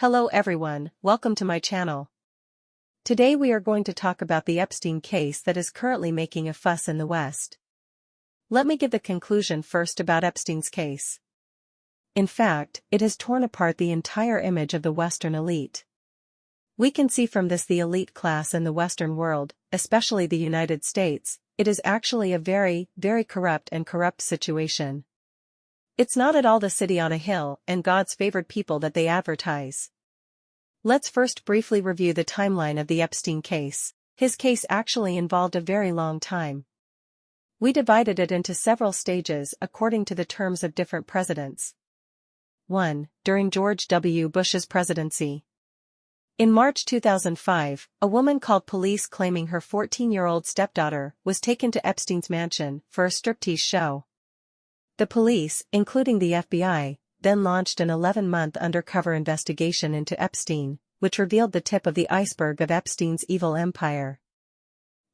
Hello everyone, welcome to my channel. Today we are going to talk about the Epstein case that is currently making a fuss in the West. Let me give the conclusion first about Epstein's case. In fact, it has torn apart the entire image of the Western elite. We can see from this the elite class in the Western world, especially the United States, it is actually a very, very corrupt situation. It's not at all the city on a hill and God's favored people that they advertise. Let's first briefly review the timeline of the Epstein case. His case actually involved a very long time. We divided it into several stages according to the terms of different presidents. 1. During George W. Bush's presidency. In March 2005, a woman called police claiming her 14-year-old stepdaughter was taken to Epstein's mansion for a striptease show. The police, including the FBI, then launched an 11-month undercover investigation into Epstein, which revealed the tip of the iceberg of Epstein's evil empire.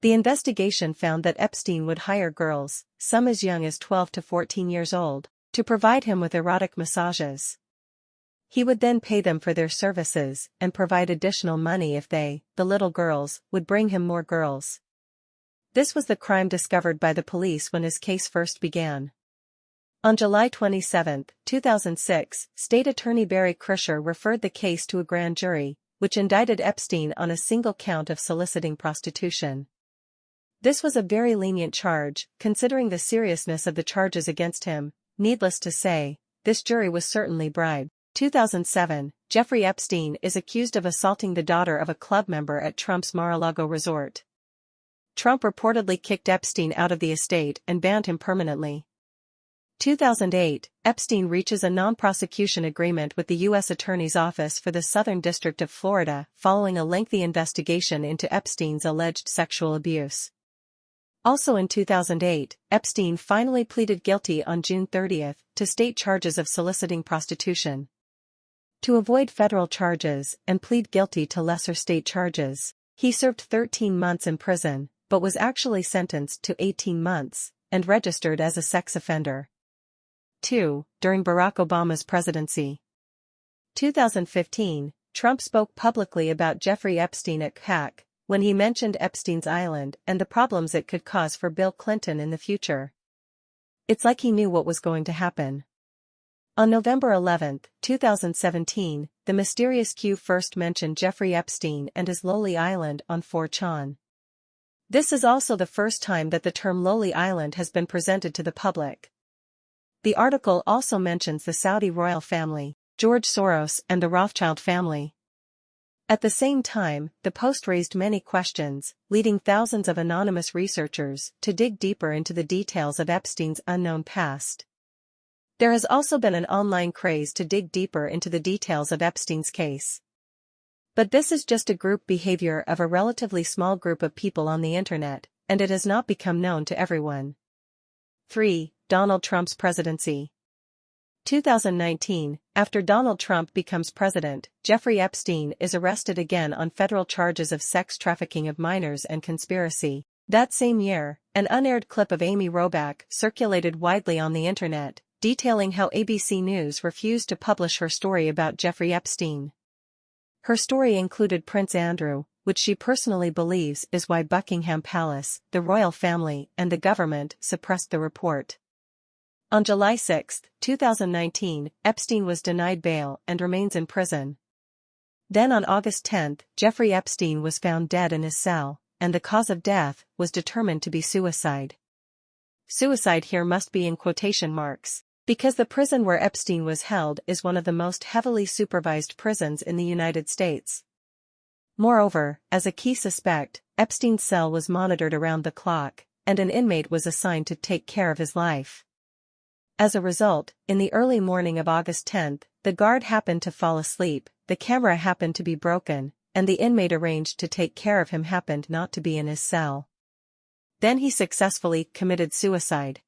The investigation found that Epstein would hire girls, some as young as 12 to 14 years old, to provide him with erotic massages. He would then pay them for their services and provide additional money if they, the little girls, would bring him more girls. This was the crime discovered by the police when his case first began. On July 27, 2006, State Attorney Barry Krischer referred the case to a grand jury, which indicted Epstein on a single count of soliciting prostitution. This was a very lenient charge, considering the seriousness of the charges against him. Needless to say, this jury was certainly bribed. 2007, Jeffrey Epstein is accused of assaulting the daughter of a club member at Trump's Mar-a-Lago resort. Trump reportedly kicked Epstein out of the estate and banned him permanently. 2008, Epstein reaches a non-prosecution agreement with the U.S. Attorney's Office for the Southern District of Florida following a lengthy investigation into Epstein's alleged sexual abuse. Also in 2008, Epstein finally pleaded guilty on June 30 to state charges of soliciting prostitution. To avoid federal charges and plead guilty to lesser state charges, he served 13 months in prison, but was actually sentenced to 18 months and registered as a sex offender. 2. During Barack Obama's presidency. 2015, Trump spoke publicly about Jeffrey Epstein at CAC, when he mentioned Epstein's Island and the problems it could cause for Bill Clinton in the future. It's like he knew what was going to happen. On November 11, 2017, the mysterious Q first mentioned Jeffrey Epstein and his Loli Island on 4chan. This is also the first time that the term Loli Island has been presented to the public. The article also mentions the Saudi royal family, George Soros and the Rothschild family. At the same time, the post raised many questions, leading thousands of anonymous researchers to dig deeper into the details of Epstein's unknown past. There has also been an online craze to dig deeper into the details of Epstein's case. But this is just a group behavior of a relatively small group of people on the internet, and it has not become known to everyone. 3. Donald Trump's presidency. 2019, after Donald Trump becomes president, Jeffrey Epstein is arrested again on federal charges of sex trafficking of minors and conspiracy. That same year, an unaired clip of Amy Robach circulated widely on the internet, detailing how ABC News refused to publish her story about Jeffrey Epstein. Her story included Prince Andrew, which she personally believes is why Buckingham Palace, the royal family, and the government suppressed the report. On July 6, 2019, Epstein was denied bail and remains in prison. Then on August 10, Jeffrey Epstein was found dead in his cell, and the cause of death was determined to be suicide. Suicide here must be in quotation marks, because the prison where Epstein was held is one of the most heavily supervised prisons in the United States. Moreover, as a key suspect, Epstein's cell was monitored around the clock, and an inmate was assigned to take care of his life. As a result, in the early morning of August 10, the guard happened to fall asleep, the camera happened to be broken, and the inmate arranged to take care of him happened not to be in his cell. Then he successfully committed suicide.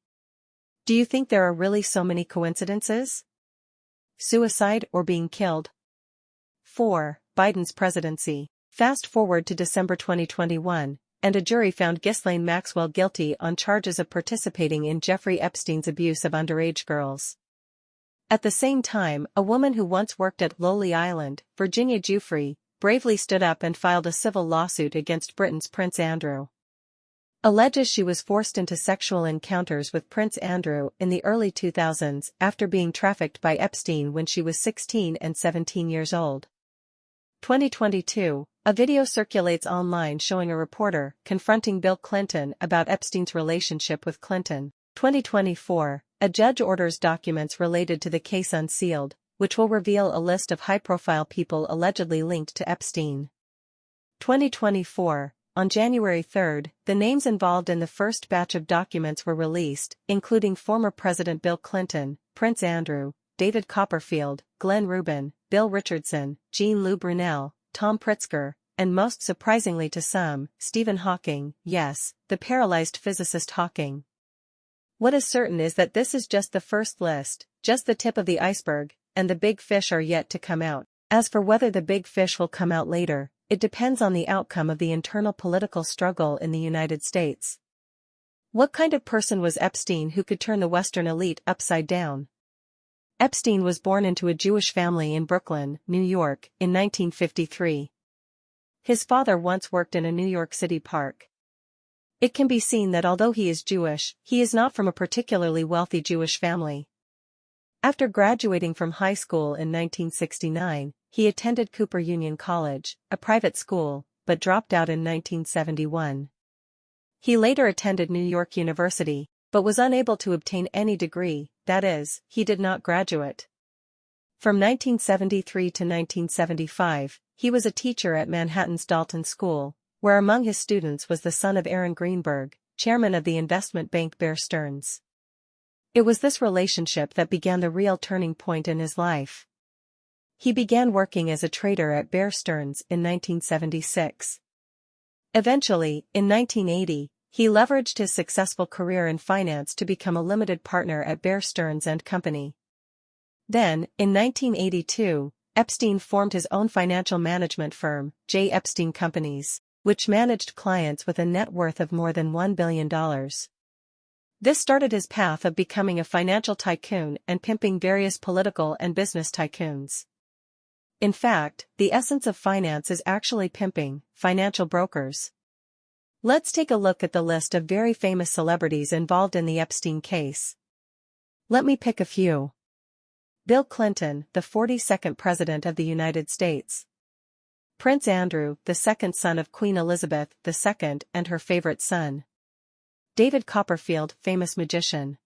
Do you think there are really so many coincidences? Suicide or being killed? 4. Biden's presidency. Fast forward to December 2021, and a jury found Ghislaine Maxwell guilty on charges of participating in Jeffrey Epstein's abuse of underage girls. At the same time, a woman who once worked at Loli Island, Virginia Giuffre, bravely stood up and filed a civil lawsuit against Britain's Prince Andrew. Alleges she was forced into sexual encounters with Prince Andrew in the early 2000s after being trafficked by Epstein when she was 16 and 17 years old. 2022, a video circulates online showing a reporter confronting Bill Clinton about Epstein's relationship with Clinton. 2024, a judge orders documents related to the case unsealed, which will reveal a list of high-profile people allegedly linked to Epstein. 2024, on January 3, the names involved in the first batch of documents were released, including former President Bill Clinton, Prince Andrew, David Copperfield, Glenn Rubin, Bill Richardson, Jean-Luc Brunel, Tom Pritzker, and most surprisingly to some, Stephen Hawking, yes, the paralyzed physicist Hawking. What is certain is that this is just the first list, just the tip of the iceberg, and the big fish are yet to come out. As for whether the big fish will come out later, it depends on the outcome of the internal political struggle in the United States. What kind of person was Epstein who could turn the Western elite upside down? Epstein was born into a Jewish family in Brooklyn, New York, in 1953. His father once worked in a New York City park. It can be seen that although he is Jewish, he is not from a particularly wealthy Jewish family. After graduating from high school in 1969, he attended Cooper Union College, a private school, but dropped out in 1971. He later attended New York University, but was unable to obtain any degree, that is, he did not graduate. From 1973 to 1975, he was a teacher at Manhattan's Dalton School, where among his students was the son of Aaron Greenberg, chairman of the investment bank Bear Stearns. It was this relationship that began the real turning point in his life. He began working as a trader at Bear Stearns in 1976. Eventually, in 1980, he leveraged his successful career in finance to become a limited partner at Bear Stearns and Company. Then, in 1982, Epstein formed his own financial management firm, J. Epstein Companies, which managed clients with a net worth of more than $1 billion. This started his path of becoming a financial tycoon and pimping various political and business tycoons. In fact, the essence of finance is actually pimping financial brokers. Let's take a look at the list of very famous celebrities involved in the Epstein case. Let me pick a few. Bill Clinton, the 42nd President of the United States. Prince Andrew, the second son of Queen Elizabeth II and her favorite son. David Copperfield, famous magician.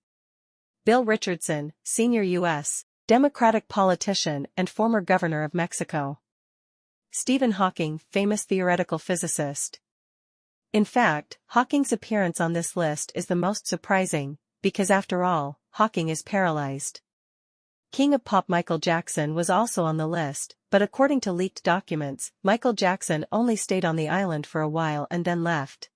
Bill Richardson, senior U.S. Democratic politician and former governor of Mexico. Stephen Hawking, famous theoretical physicist. In fact, Hawking's appearance on this list is the most surprising, because after all, Hawking is paralyzed. King of Pop Michael Jackson was also on the list, but according to leaked documents, Michael Jackson only stayed on the island for a while and then left.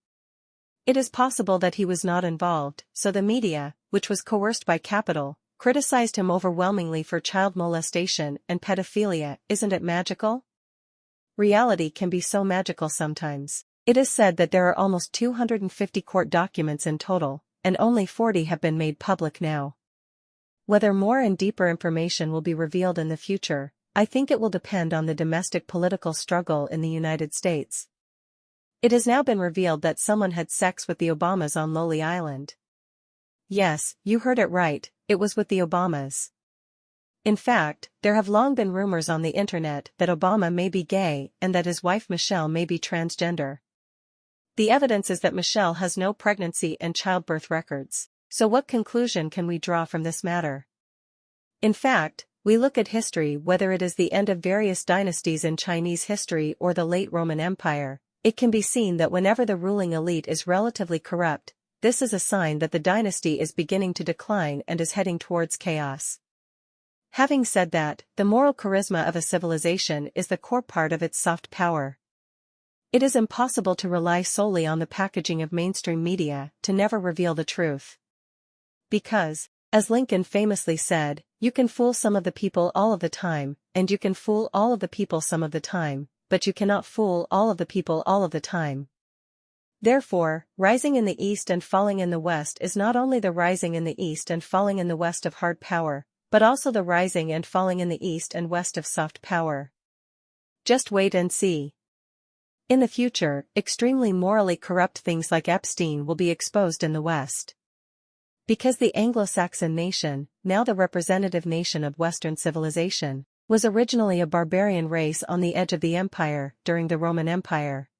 It is possible that he was not involved, so the media, which was coerced by capital, criticized him overwhelmingly for child molestation and pedophilia. Isn't it magical? Reality can be so magical sometimes. It is said that there are almost 250 court documents in total, and only 40 have been made public now. Whether more and deeper information will be revealed in the future, I think it will depend on the domestic political struggle in the United States. It has now been revealed that someone had sex with the Obamas on Loli Island. Yes, you heard it right, it was with the Obamas. In fact, there have long been rumors on the internet that Obama may be gay and that his wife Michelle may be transgender. The evidence is that Michelle has no pregnancy and childbirth records, so what conclusion can we draw from this matter? In fact, we look at history, whether it is the end of various dynasties in Chinese history or the late Roman Empire, it can be seen that whenever the ruling elite is relatively corrupt, this is a sign that the dynasty is beginning to decline and is heading towards chaos. Having said that, the moral charisma of a civilization is the core part of its soft power. It is impossible to rely solely on the packaging of mainstream media to never reveal the truth. Because, as Lincoln famously said, you can fool some of the people all of the time, and you can fool all of the people some of the time, but you cannot fool all of the people all of the time. Therefore, rising in the East and falling in the West is not only the rising in the East and falling in the West of hard power, but also the rising and falling in the east and west of soft power. Just wait and see. In the future, extremely morally corrupt things like Epstein will be exposed in the West. Because the Anglo-Saxon nation, now the representative nation of Western civilization, was originally a barbarian race on the edge of the empire during the Roman Empire.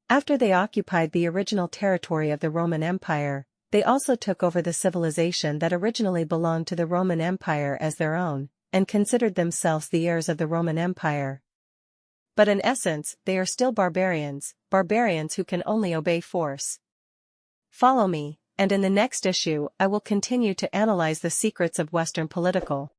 After they occupied the original territory of the Roman Empire, they also took over the civilization that originally belonged to the Roman Empire as their own, and considered themselves the heirs of the Roman Empire. But in essence, they are still barbarians who can only obey force. Follow me, and in the next issue I will continue to analyze the secrets of Western political